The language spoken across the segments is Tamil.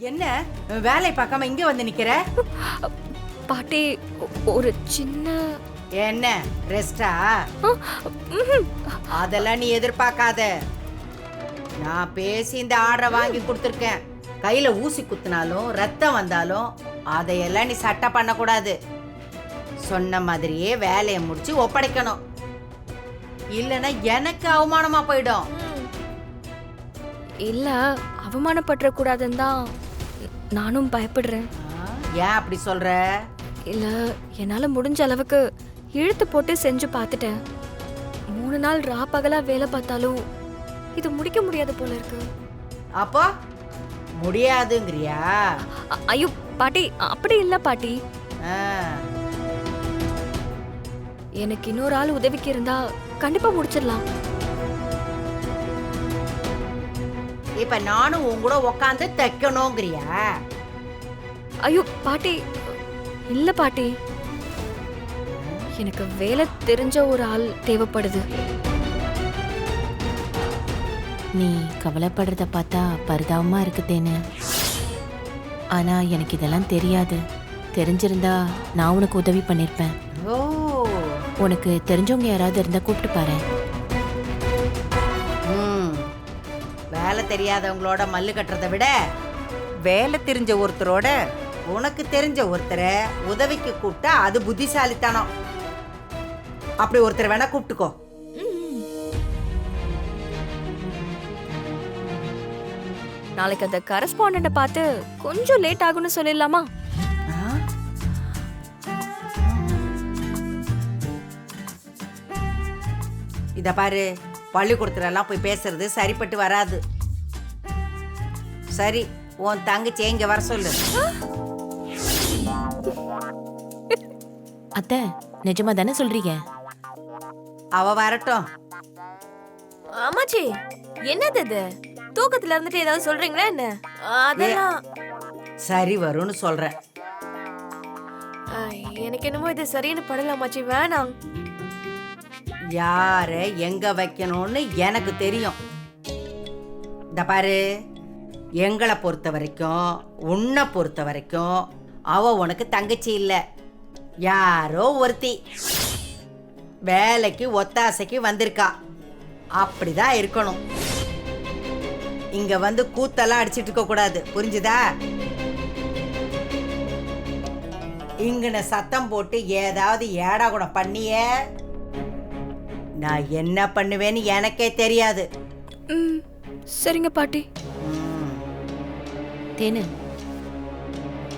என்ன வேலை பார்க்காம இங்க வந்து நிக்கிற? பாட்டி ஒரு சின்ன என்ன ரெஸ்டா? அதெல்லாம் நீ எதிர்பார்க்காத. நான் பேசி இந்த ஆர்டரை வாங்கி கொடுத்துருக்கேன். கையில ஊசி குத்துனாலும் ரத்தம் வந்தாலும் அதையெல்லாம் நீ சட்டை பண்ணக்கூடாது. சொன்ன மாதிரியே வேலையை முடிச்சு ஒப்படைக்கணும். இல்லைன்னா எனக்கு அவமானமா போயிடும். இல்ல அவமானப்பட்டுற கூடாதுன்னு தான் நானும் பயப்படுறேன். ஏன் அப்படி சொல்ற? இல்ல என்னால முடிஞ்ச அளவுக்கு இழுத்து போட்டு செஞ்சு பார்த்துட்டேன். 3 நாள் பகலா வேலை பார்த்தாலும் இது முடிக்க முடியாது போல இருக்கு. அப்போ முடியாதுங்கிறியா? ஐயோ பாட்டி, அப்படி இல்ல பாட்டி. ஆ. எனக்கு இன்னொரு ஆள் உதவிக்கு இருந்தா கண்டிப்பா முடிச்சிடலாம். இப்ப நானும் உன் கூட உக்காந்து தைக்கணுங்கிறியா? ஐயோ பாட்டி, இல்ல பாட்டி, எனக்கு வேலை தெரிஞ்ச ஒரு ஆள் தேவைப்படுது. நீ கவலைப்படுறத பார்த்தா பரிதாபமா இருக்குதேன்னு. ஆனா எனக்கு இதெல்லாம் தெரியாது. தெரிஞ்சிருந்தா நான் உனக்கு உதவி பண்ணிருப்பேன். ஓ, உனக்கு தெரிஞ்சவங்க யாராவது இருந்தா கூப்பிட்டு பாரு. வேலை தெரியாதவங்களோட மல்லு கட்டுறதை விட வேலை தெரிஞ்ச ஒருத்தரோட உனக்கு தெரிஞ்ச ஒருத்தரை உதவிக்கு கூப்பிட்டா அது புத்திசாலித்தனம். அப்படி ஒருத்தரை வேணா கூப்பிட்டுக்கோ. நாளைக்கு அந்த கரஸ்பாண்டன்ட பார்த்து கொஞ்சம் லேட் ஆகும்னு சொல்லிடலாமா? இத பாரு, பள்ளிக்கூடத்துல எல்லாம் போய் பேசுறது சரிப்பட்டு வராது. சரி, உன் தங்கச்சி இங்க வர சொல்லு. அத்தை, நிஜமா தானே சொல்றீங்க? அவ வரட்டும். ஆமாச்சி, என்னது இது? தூக்கத்துல இருந்துட்டு ஏதாவது சொல்றீங்களா என்ன? அதெல்லாம் சரி வரும்னு சொல்றேன். எனக்கு என்னமோ இது சரின்னு படலாமாச்சி, வேணாம். யார எங்க வைக்கணும்னு எனக்கு தெரியும். இந்த பாரு, எங்களை பொறுத்த வரைக்கும், உன்னை பொறுத்த வரைக்கும் அவ உனக்கு தங்கச்சி இல்ல, யாரோ ஒருத்தி வேலைக்கு ஒத்தாசைக்கு வந்திருக்கா. அப்படிதான் இருக்கணும். இங்க வந்து கூத்தெல்லாம் அடிச்சிட்டு இருக்க கூடாது, புரிஞ்சுதா? இங்கன சத்தம் போட்டு ஏதாவது ஏடா கூட பண்ணியே நான் என்ன பண்ணுவேன்னு எனக்கே தெரியாது. சரிங்க பாட்டி. தேனு,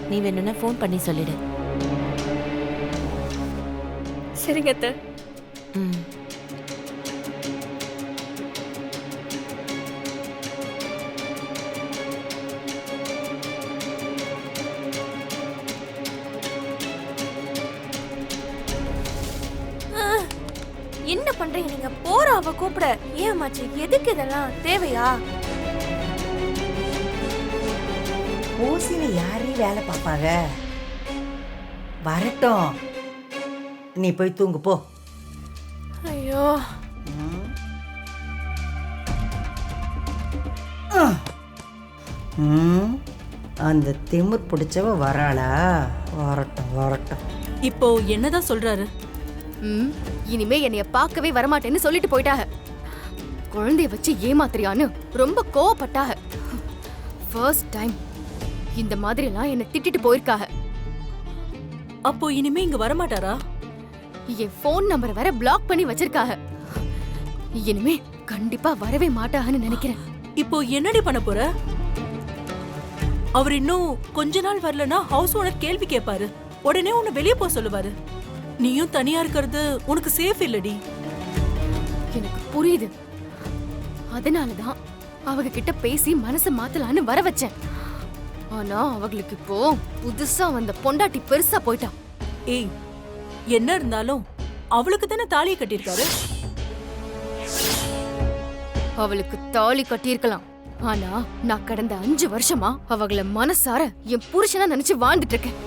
நீ வேணும்னா ஃபோன் பண்ணி சொல்லிடு. சரிங்க அத்தை. ம். என்ன பண்றீங்க நீங்க? போற அவ கூப்பிட. ஏமாச்சி, எதுக்கு இதெல்லாம் தேவையா? ஓசில யாரையும் வேலை பார்ப்பாங்க? வரட்டும், நீ போய் தூங்கு போ. ஐயோ, அந்த திமிர் பிடிச்சவ வராளா? வரட்டும் வரட்டும். இப்போ என்னதான் சொல்றாரு? இனிமே என்னைய பார்க்கவே வரமாட்டேன்னு சொல்லிட்டு போயிட்டாங்க. குழந்தைய வச்சு ஏமாத்துறியான்னு ரொம்ப கோவப்பட்டாக. ஃபர்ஸ்ட் டைம் இந்த மாதிரி எல்லாம் என்ன திட்டிட்டு போயிருக்காக. அப்போ இனிமே இங்க வரமாட்டாரா? என் போன் நம்பரை வேற பிளாக் பண்ணி வச்சிருக்காக. இனிமே கண்டிப்பா வரவே மாட்டாகன்னு நினைக்கிறேன். இப்போ என்னடி பண்ண போற? அவர் இன்னும் கொஞ்ச நாள் வரலனா ஹவுஸ் ஓனர் கேள்வி கேட்பாரு. உடனே உன்னை வெளியே போக சொல்லுவாரு. நீயும் தனியா இருக்கிறது உனக்கு சேஃப் இல்லடி. எனக்கு புரியுது. அதனாலதான் அவங்க கிட்ட பேசி மனசை மாத்தலான்னு வர வச்சேன். ஆனா அவங்களுக்கு இப்போ புதுசா வந்த பொண்டாட்டி பெருசா போயிட்டா. ஏய், என்ன இருந்தாலும் அவளுக்கு தானே தாலியை கட்டியிருக்காரு. அவளுக்கு தாலி கட்டியிருக்கலாம். ஆனா நான் கடந்த 5 வருஷமா அவங்கள மனசார என் புருஷனா நினைச்சு வாழ்ந்துட்டு இருக்கேன்.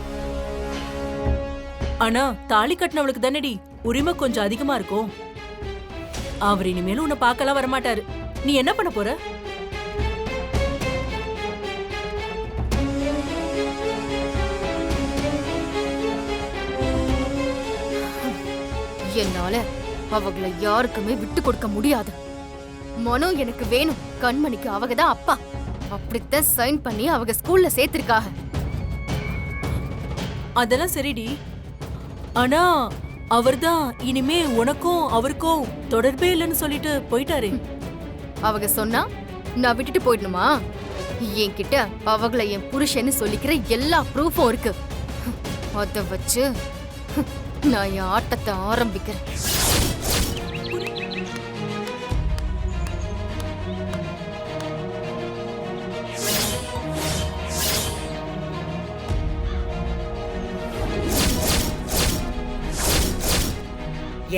ஆனா தாலி கட்டினவளுக்கு தானடி உரிமை கொஞ்சம் அதிகமா இருக்கும். அவர் இனிமேலும் உன்னை பார்க்கலாம் வரமாட்டாரு. நீ என்ன பண்ண போற? என்னால அவங்கள யாருக்குமே விட்டு கொடுக்க முடியாது. மனோ எனக்கு வேணும். கண்மணிக்கு அவங்க தான் அப்பா. அப்படித்தான் சைன் பண்ணி அவங்க ஸ்கூல்ல சேர்த்திருக்காக. அதெல்லாம் சரிடி. ஆனா அவர்தான் இனிமே உனக்கும் அவருக்கும் தொடர்பே இல்லைன்னு சொல்லிட்டு போயிட்டாரே. அவங்க சொன்னா நான் விட்டுட்டு போயிடணுமா? என்கிட்ட அவங்கள என் புருஷன்னு சொல்லிக்கிற எல்லா ப்ரூஃபும் இருக்கு. அத வச்சு நான் என் ஆட்டத்தை ஆரம்பிக்கிறேன்.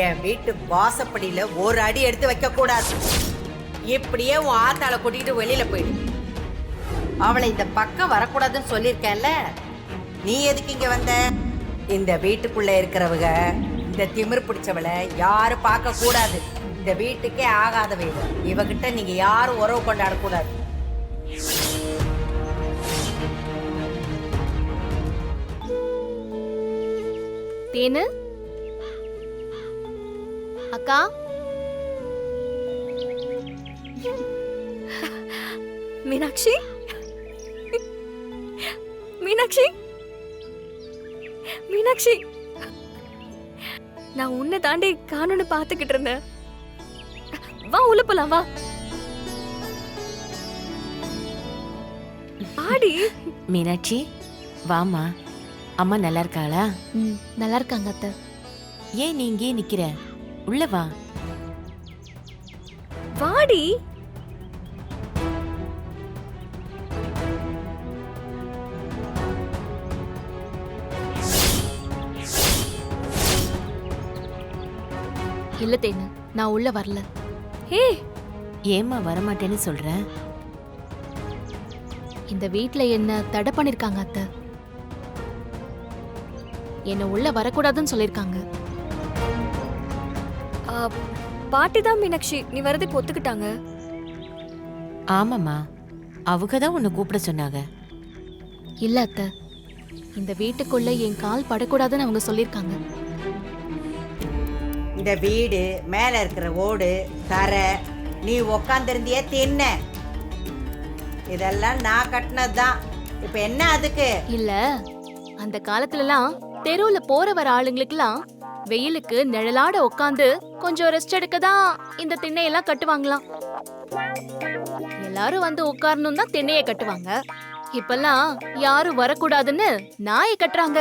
என் வீட்டு வாசப்படியில ஒரு அடி எடுத்து வைக்க கூடாது. இப்படியே உன் ஆத்தாளை கூட்டிட்டு வெளியில போயிடு. அவளை இந்த பக்கம் வரக்கூடாதுன்னு சொல்லியிருக்கேன்ல. நீ எதுக்கு இங்க வந்த? இந்த வீட்டுக்குள்ள இருக்கிறவங்க இந்த திமிர் பிடிச்சவளை யாரும் பார்க்க கூடாது. இந்த வீட்டுக்கே ஆகாதவை. இவகிட்ட நீங்க யாரும் உறவு கொண்டாடக்கூடாது. தேனு அக்கா, மீனாட்சி, மீனாட்சி, மீனாட்சி, நான் உன்னை தாண்டி காணும்னு பாத்துக்கிட்டு இருந்தேன். வா உள்ள போலாம், வா. ஆடி மீனாட்சி வாமா. அம்மா நல்லா இருக்காளா? நல்லா இருக்காங்க அத்தை. ஏன் நீ இங்கே நிக்கிற? உள்ள வா. வாடி. இல்ல தேனு, நான் உள்ள வரல. ஏ, ஏம்மா வரமாட்டேன்னு சொல்ற? இந்த வீட்ல என்ன தடை பண்ணிருக்காங்க அத்தை. என்ன உள்ள வரக்கூடாதுன்னு சொல்லிருக்காங்க. பாட்டி தான் மீனாட்சி நீ வரதுக்கு ஒத்துக்கிட்டாங்க. ஆமாம்மா, அவங்க தான் உன்னை கூப்பிட சொன்னாங்க. இல்ல அத்தை, இந்த வீட்டுக்குள்ள என் கால் படக்கூடாதுன்னு அவங்க சொல்லிருக்காங்க. இந்த வீடு மேல இருக்கிற ஓடு தரை நீ உக்காந்துருந்தியே தின்ன இதெல்லாம் நான் கட்டினதுதான். இப்ப என்ன அதுக்கு? இல்ல, அந்த காலத்துலலாம் தெருவுல போற வர ஆளுங்களுக்குலாம் வெயிலுக்கு நிழலாட உட்காந்து கொஞ்சம் ரெஸ்ட் எடுக்க தான் இந்த திண்ணையெல்லாம் கட்டுவாங்களாம். எல்லாரும் வந்து உட்காரணும் தான் திண்ணைய கட்டுவாங்க. இப்பெல்லாம் யாரும் வரக்கூடாதுன்னு நாயை கட்டுறாங்க.